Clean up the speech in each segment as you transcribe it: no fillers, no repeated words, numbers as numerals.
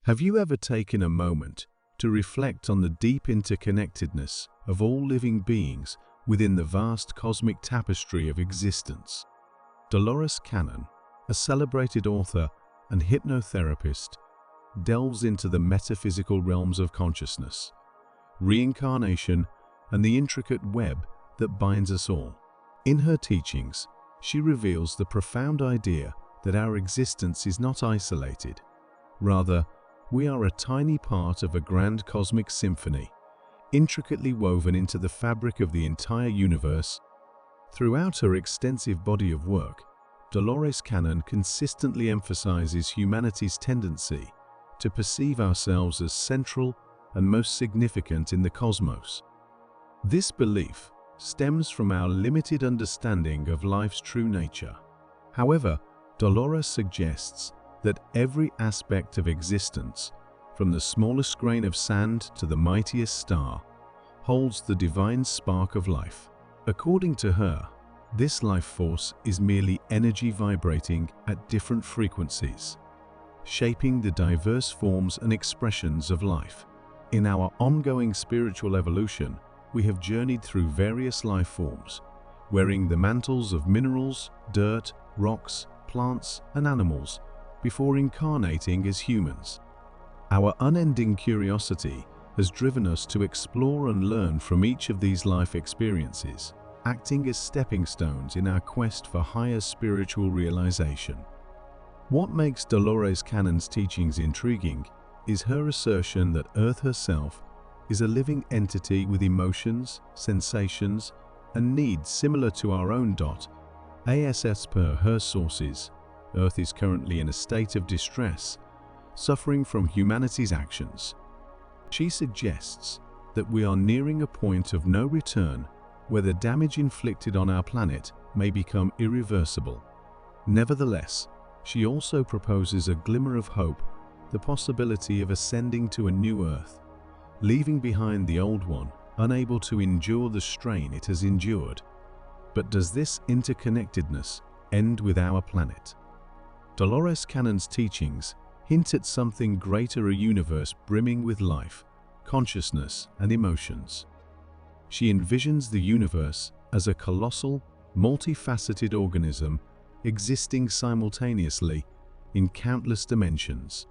Have you ever taken a moment to reflect on the deep interconnectedness of all living beings within the vast cosmic tapestry of existence? Dolores Cannon, a celebrated author and hypnotherapist, delves into the metaphysical realms of consciousness, reincarnation, and the intricate web that binds us all. In her teachings, she reveals the profound idea that our existence is not isolated. Rather, we are a tiny part of a grand cosmic symphony, intricately woven into the fabric of the entire universe. Throughout her extensive body of work, Dolores Cannon consistently emphasizes humanity's tendency to perceive ourselves as central and most significant in the cosmos. This belief stems from our limited understanding of life's true nature. However, Dolores suggests that every aspect of existence, from the smallest grain of sand to the mightiest star, holds the divine spark of life. According to her, this life force is merely energy vibrating at different frequencies, shaping the diverse forms and expressions of life. In our ongoing spiritual evolution, we have journeyed through various life forms, wearing the mantles of minerals, dirt, rocks, plants, and animals before incarnating as humans. Our unending curiosity has driven us to explore and learn from each of these life experiences, acting as stepping stones in our quest for higher spiritual realization. What makes Dolores Cannon's teachings intriguing is her assertion that Earth herself is a living entity with emotions, sensations, and needs similar to our own. As per her sources, Earth is currently in a state of distress, suffering from humanity's actions. She suggests that we are nearing a point of no return where the damage inflicted on our planet may become irreversible. Nevertheless, she also proposes a glimmer of hope, the possibility of ascending to a new Earth, leaving behind the old one, unable to endure the strain it has endured. But does this interconnectedness end with our planet? Dolores Cannon's teachings hint at something greater, a universe brimming with life, consciousness, and emotions. She envisions the universe as a colossal, multifaceted organism existing simultaneously in countless dimensions.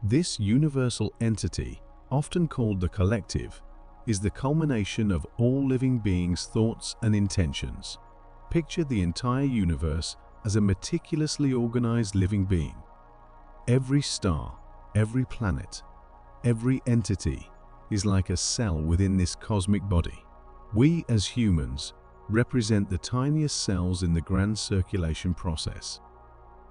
This universal entity, often called the collective, is the culmination of all living beings' thoughts and intentions. Picture the entire universe as a meticulously organized living being. Every star, every planet, every entity is like a cell within this cosmic body. We as humans represent the tiniest cells in the grand circulation process.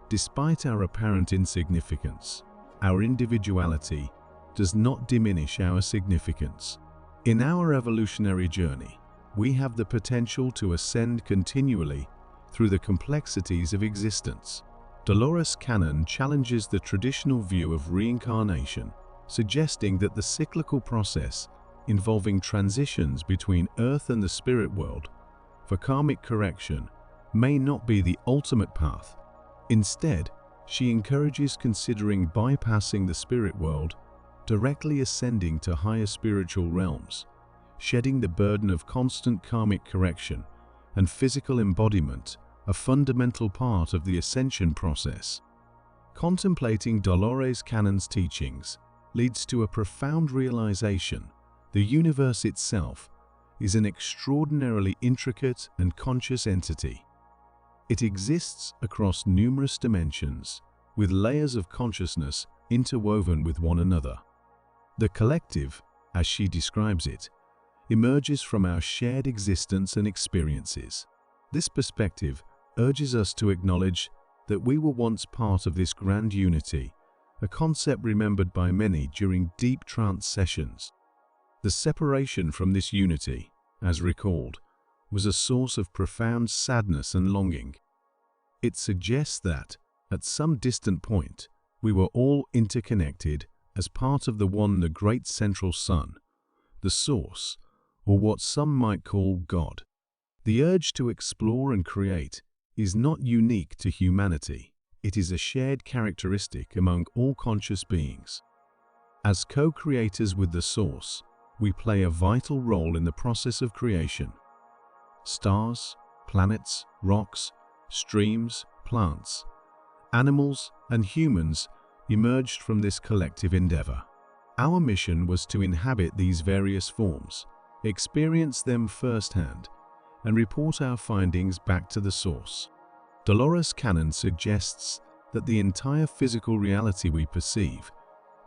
Despite our apparent insignificance, our individuality does not diminish our significance. In our evolutionary journey, we have the potential to ascend continually through the complexities of existence. Dolores Cannon challenges the traditional view of reincarnation, suggesting that the cyclical process involving transitions between Earth and the spirit world for karmic correction may not be the ultimate path. Instead, she encourages considering bypassing the spirit world, directly ascending to higher spiritual realms, shedding the burden of constant karmic correction and physical embodiment, a fundamental part of the ascension process. Contemplating Dolores Cannon's teachings leads to a profound realization: the universe itself is an extraordinarily intricate and conscious entity. It exists across numerous dimensions, with layers of consciousness interwoven with one another. The collective, as she describes it, emerges from our shared existence and experiences. This perspective urges us to acknowledge that we were once part of this grand unity, a concept remembered by many during deep trance sessions. The separation from this unity, as recalled, was a source of profound sadness and longing. It suggests that, at some distant point, we were all interconnected as part of the great central sun, the source, or what some might call God. The urge to explore and create is not unique to humanity. It is a shared characteristic among all conscious beings. As co-creators with the Source, we play a vital role in the process of creation. Stars, planets, rocks, streams, plants, animals, and humans emerged from this collective endeavor. Our mission was to inhabit these various forms, experience them firsthand, and report our findings back to the Source. Dolores Cannon suggests that the entire physical reality we perceive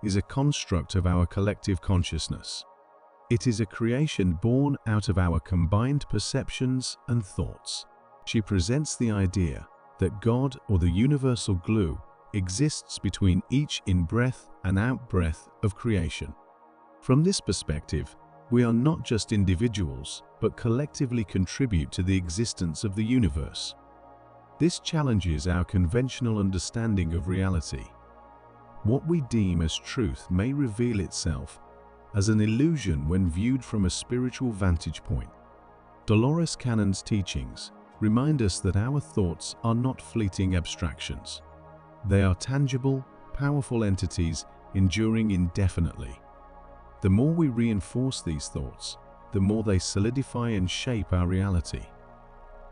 is a construct of our collective consciousness. It is a creation born out of our combined perceptions and thoughts. She presents the idea that God, or the universal glue, exists between each in-breath and out-breath of creation. From this perspective, we are not just individuals, but collectively contribute to the existence of the universe. This challenges our conventional understanding of reality. What we deem as truth may reveal itself as an illusion when viewed from a spiritual vantage point. Dolores Cannon's teachings remind us that our thoughts are not fleeting abstractions. They are tangible, powerful entities enduring indefinitely. The more we reinforce these thoughts, the more they solidify and shape our reality.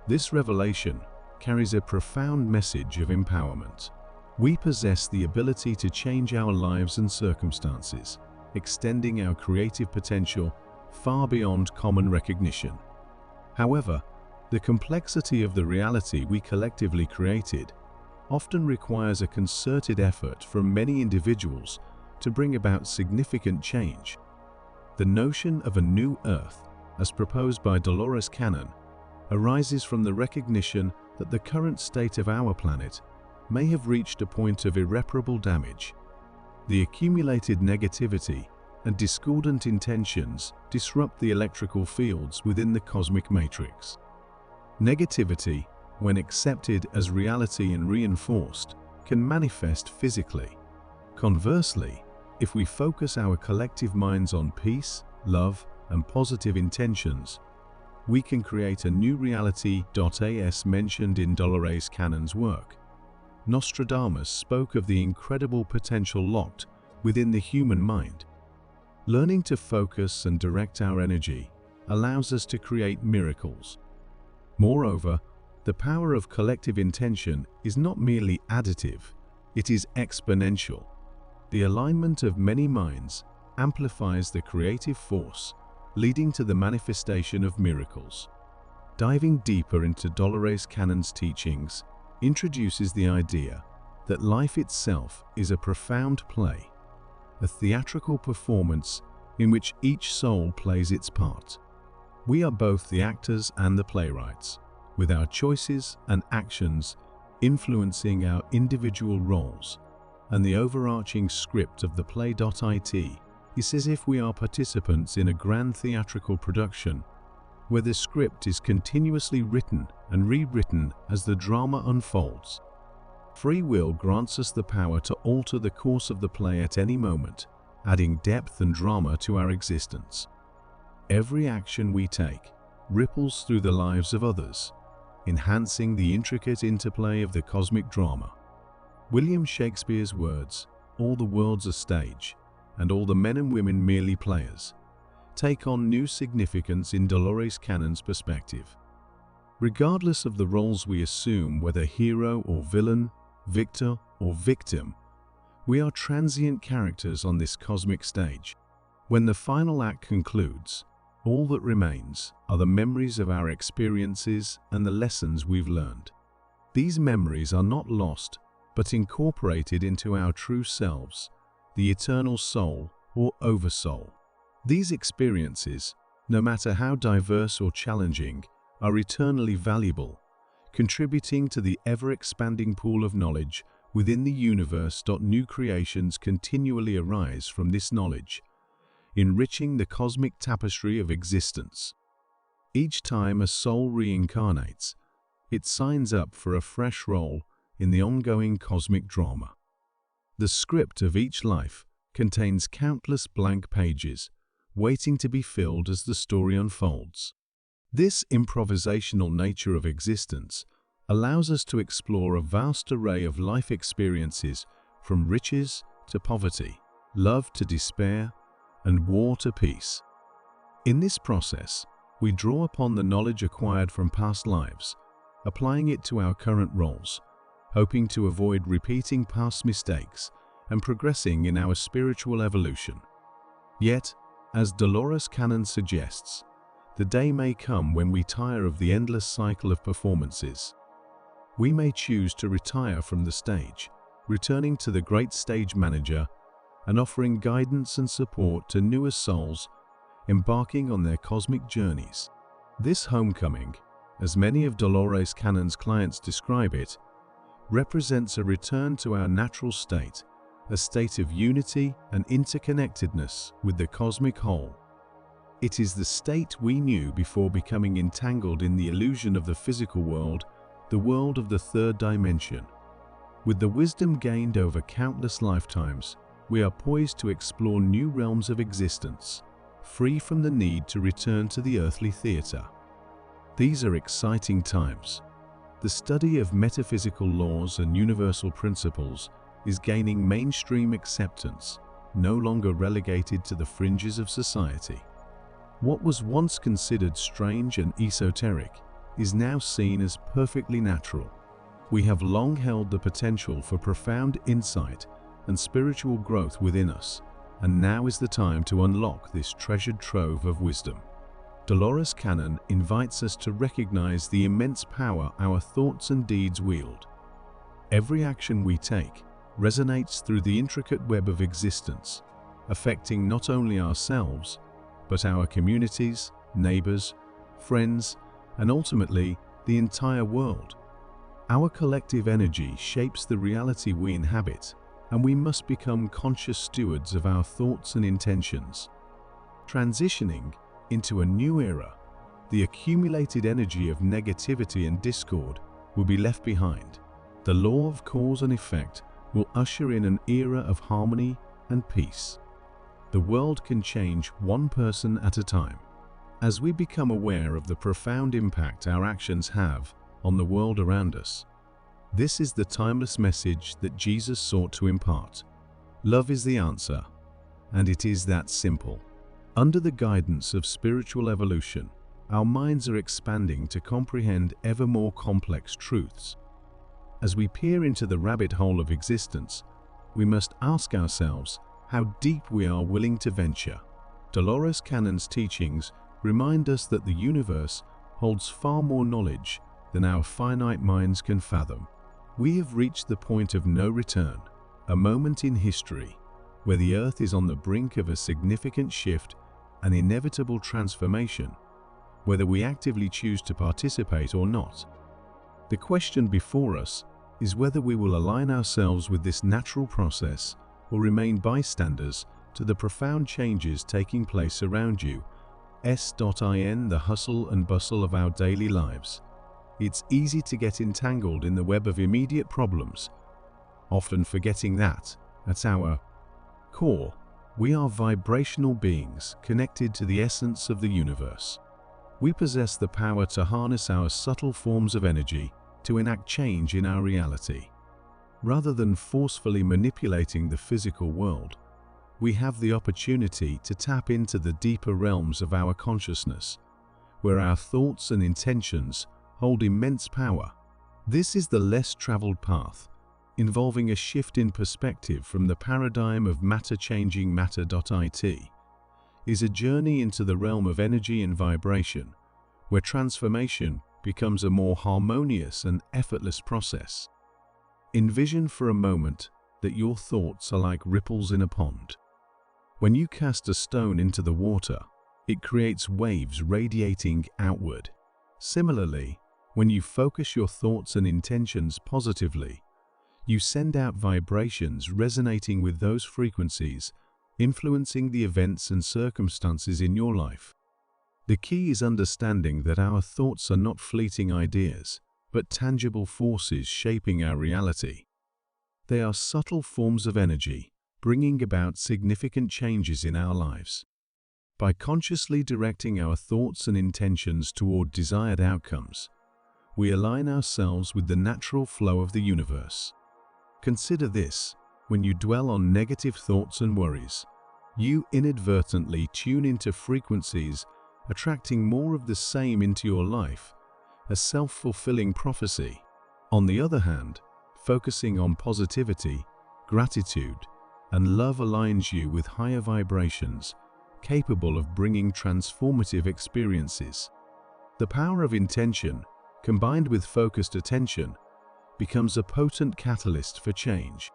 This revelation carries a profound message of empowerment. We possess the ability to change our lives and circumstances, extending our creative potential far beyond common recognition. However, the complexity of the reality we collectively created often requires a concerted effort from many individuals to bring about significant change. The notion of a new Earth, as proposed by Dolores Cannon, arises from the recognition that the current state of our planet may have reached a point of irreparable damage. The accumulated negativity and discordant intentions disrupt the electrical fields within the cosmic matrix. Negativity, when accepted as reality and reinforced, can manifest physically. Conversely, if we focus our collective minds on peace, love, and positive intentions, we can create a new reality. As mentioned in Dolores Cannon's work, Nostradamus spoke of the incredible potential locked within the human mind. Learning to focus and direct our energy allows us to create miracles. Moreover, the power of collective intention is not merely additive, it is exponential. The alignment of many minds amplifies the creative force, leading to the manifestation of miracles. Diving deeper into Dolores Cannon's teachings introduces the idea that life itself is a profound play, a theatrical performance in which each soul plays its part. We are both the actors and the playwrights, with our choices and actions influencing our individual roles, and the overarching script of the play.it is as if we are participants in a grand theatrical production, where the script is continuously written and rewritten as the drama unfolds. Free will grants us the power to alter the course of the play at any moment, adding depth and drama to our existence. Every action we take ripples through the lives of others, enhancing the intricate interplay of the cosmic drama. William Shakespeare's words, "All the world's a stage, and all the men and women merely players," take on new significance in Dolores Cannon's perspective. Regardless of the roles we assume, whether hero or villain, victor or victim, we are transient characters on this cosmic stage. When the final act concludes, all that remains are the memories of our experiences and the lessons we've learned. These memories are not lost, but incorporated into our true selves, the eternal soul or oversoul. These experiences, no matter how diverse or challenging, are eternally valuable, contributing to the ever-expanding pool of knowledge within the universe. New creations continually arise from this knowledge, enriching the cosmic tapestry of existence. Each time a soul reincarnates, it signs up for a fresh role in the ongoing cosmic drama. The script of each life contains countless blank pages, waiting to be filled as the story unfolds. This improvisational nature of existence allows us to explore a vast array of life experiences, from riches to poverty, love to despair, and war to peace. In this process, we draw upon the knowledge acquired from past lives, applying it to our current roles, hoping to avoid repeating past mistakes and progressing in our spiritual evolution. Yet, as Dolores Cannon suggests, the day may come when we tire of the endless cycle of performances. We may choose to retire from the stage, returning to the great stage manager and offering guidance and support to newer souls embarking on their cosmic journeys. This homecoming, as many of Dolores Cannon's clients describe it, represents a return to our natural state, a state of unity and interconnectedness with the cosmic whole. It is the state we knew before becoming entangled in the illusion of the physical world, the world of the third dimension. With the wisdom gained over countless lifetimes, we are poised to explore new realms of existence, free from the need to return to the earthly theater. These are exciting times. The study of metaphysical laws and universal principles is gaining mainstream acceptance, no longer relegated to the fringes of society. What was once considered strange and esoteric is now seen as perfectly natural. We have long held the potential for profound insight and spiritual growth within us, and now is the time to unlock this treasured trove of wisdom. Dolores Cannon invites us to recognize the immense power our thoughts and deeds wield. Every action we take resonates through the intricate web of existence, affecting not only ourselves, but our communities, neighbors, friends, and ultimately the entire world. Our collective energy shapes the reality we inhabit, and we must become conscious stewards of our thoughts and intentions. Transitioning into a new era, the accumulated energy of negativity and discord will be left behind. The law of cause and effect will usher in an era of harmony and peace. The world can change one person at a time. As we become aware of the profound impact our actions have on the world around us, this is the timeless message that Jesus sought to impart. Love is the answer, and it is that simple. Under the guidance of spiritual evolution, our minds are expanding to comprehend ever more complex truths. As we peer into the rabbit hole of existence, we must ask ourselves how deep we are willing to venture. Dolores Cannon's teachings remind us that the universe holds far more knowledge than our finite minds can fathom. We have reached the point of no return, a moment in history where the Earth is on the brink of a significant shift, an inevitable transformation, whether we actively choose to participate or not. The question before us is whether we will align ourselves with this natural process or remain bystanders to the profound changes taking place around you. In the hustle and bustle of our daily lives, it's easy to get entangled in the web of immediate problems, often forgetting that, at our core, we are vibrational beings connected to the essence of the universe. We possess the power to harness our subtle forms of energy to enact change in our reality. Rather than forcefully manipulating the physical world, we have the opportunity to tap into the deeper realms of our consciousness, where our thoughts and intentions hold immense power. This is the less traveled path, involving a shift in perspective from the paradigm of matter changing matter.it, is a journey into the realm of energy and vibration, where transformation becomes a more harmonious and effortless process. Envision for a moment that your thoughts are like ripples in a pond. When you cast a stone into the water, it creates waves radiating outward. Similarly, when you focus your thoughts and intentions positively, you send out vibrations resonating with those frequencies, influencing the events and circumstances in your life. The key is understanding that our thoughts are not fleeting ideas, but tangible forces shaping our reality. They are subtle forms of energy, bringing about significant changes in our lives. By consciously directing our thoughts and intentions toward desired outcomes, we align ourselves with the natural flow of the universe. Consider this: When you dwell on negative thoughts and worries, you inadvertently tune into frequencies attracting more of the same into your life, a self-fulfilling prophecy. On the other hand, focusing on positivity, gratitude, and love aligns you with higher vibrations, capable of bringing transformative experiences. The power of intention, combined with focused attention, becomes a potent catalyst for change.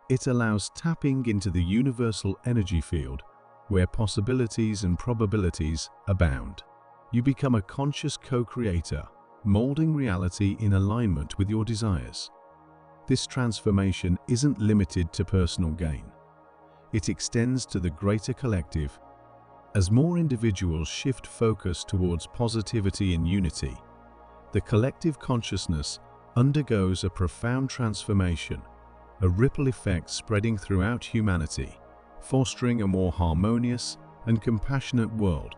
It allows tapping into the universal energy field, where possibilities and probabilities abound. You become a conscious co-creator, molding reality in alignment with your desires. This transformation isn't limited to personal gain. It extends to the greater collective. As more individuals shift focus towards positivity and unity, the collective consciousness undergoes a profound transformation, a ripple effect spreading throughout humanity, fostering a more harmonious and compassionate world.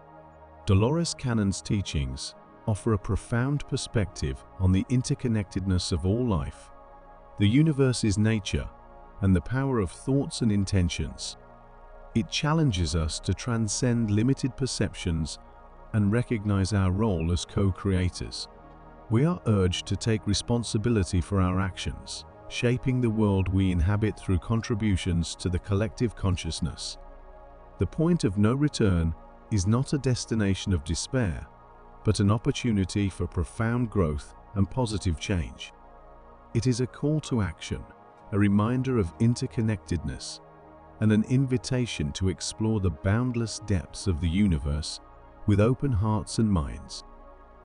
Dolores Cannon's teachings offer a profound perspective on the interconnectedness of all life, the universe's nature, and the power of thoughts and intentions. It challenges us to transcend limited perceptions and recognize our role as co-creators. We are urged to take responsibility for our actions, shaping the world we inhabit through contributions to the collective consciousness. The point of no return is not a destination of despair, but an opportunity for profound growth and positive change. It is a call to action, a reminder of interconnectedness, and an invitation to explore the boundless depths of the universe with open hearts and minds.